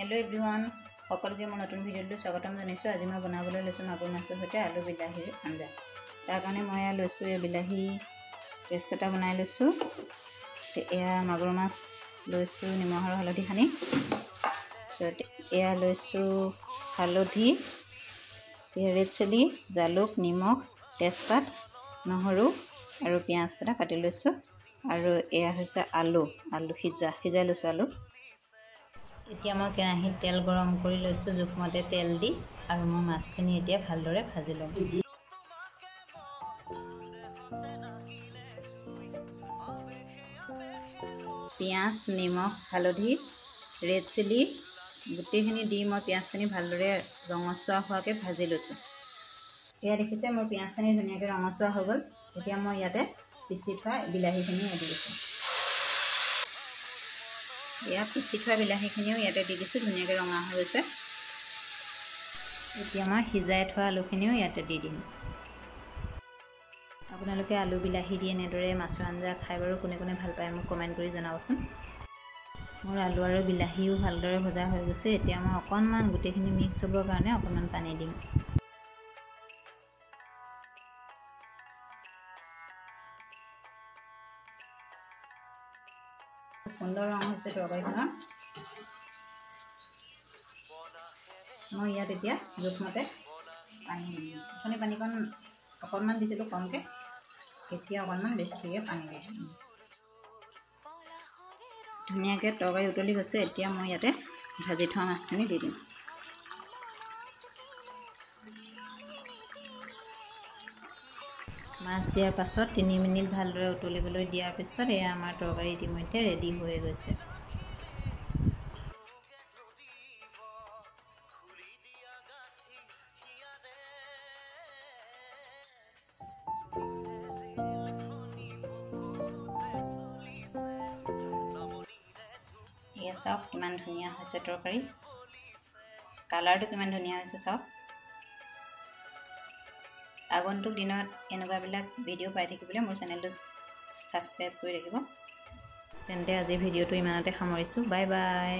Hello everyone সকলকে মই নতুন ভিডিঅ'লৈ স্বাগতম জনাইছোঁ। আজি মই বনাবলৈ লৈছোঁ মাগুৰ মাছৰ সৈতে আলু বিলাহীৰ আঞ্জা। তাৰ কাৰণে মই লৈছোঁ এই বিলাহী পেষ্ট এটা বনাই লৈছোঁ। এয়া মাগুৰ মাছ লৈছোঁ নিমখ আৰু হালধি সানি। তাৰপিছত এয়া লৈছোঁ হালধি, ৰেড চিলি, জালুক, নিমখ, তেজপাত, নহৰু আৰু পিঁয়াজ এটা কাটি লৈছোঁ। আৰু এয়া হৈছে আলু সিজাই লৈছোঁ আলু। এতিয়া মই কেৰাহীত তেল গৰম কৰি লৈছোঁ জোখমতে তেল দি, আৰু মই মাছখিনি এতিয়া ভালদৰে ভাজি ল'ম। পিঁয়াজ, নিমখ, হালধি, ৰেড চিলি গোটেইখিনি দি মই পিঁয়াজখিনি ভালদৰে ৰঙচুৱা হোৱাকৈ ভাজি লৈছোঁ। এয়া দেখিছে মোৰ পিঁয়াজখিনি ধুনীয়াকৈ ৰঙচুৱা হৈ গ'ল। এতিয়া মই ইয়াতে পিচি থোৱা বিলাহীখিনি দি দিছোঁ। এয়া পিচি থোৱা বিলাহীখিনিও ইয়াতে দি দিছোঁ, ধুনীয়াকৈ ৰঙা হৈ গৈছে। এতিয়া মই সিজাই থোৱা আলুখিনিও ইয়াতে দি দিম। আপোনালোকে আলু বিলাহী দি এনেদৰে মাছৰ আঞ্জা খাই বাৰু কোনে কোনে ভাল পায় মোক কমেণ্ট কৰি জনাবচোন। মোৰ আলু আৰু বিলাহীও ভালদৰে ভজা হৈ গৈছে। এতিয়া মই অকণমান গোটেইখিনি মিক্স হ'বৰ কাৰণে অকণমান পানী দিম। সুন্দৰ ৰং হৈছে তৰকাৰীখনৰ। মই ইয়াত এতিয়া জোখমতে পানী দিম। পানীকণ অকণমান দিছিলোঁ কমকৈ, এতিয়া অকণমান বেছিকৈ পানী দিম। ধুনীয়াকৈ তৰকাৰী উতলি গৈছে। এতিয়া মই ইয়াতে ভাজি থোৱা মাছখিনি দি দিম। মাছ দিয়াৰ পাছত 3 মিনিট ভালদৰে উতলিবলৈ দিয়াৰ পিছত এয়া আমাৰ তৰকাৰী ইতিমধ্যে ৰেডি হৈ গৈছে। এয়া চাওক কিমান ধুনীয়া হৈছে তৰকাৰী, কালাৰটো কিমান ধুনীয়া হৈছে চাওক। আগন্তুক দিনত এনেকুৱাবিলাক ভিডিঅ' পাই থাকিবলৈ মোৰ চেনেলটো ছাবস্ক্ৰাইব কৰি ৰাখিব। তেন্তে আজিৰ ভিডিঅ'টো ইমানতে সামৰিছোঁ। Bye bye.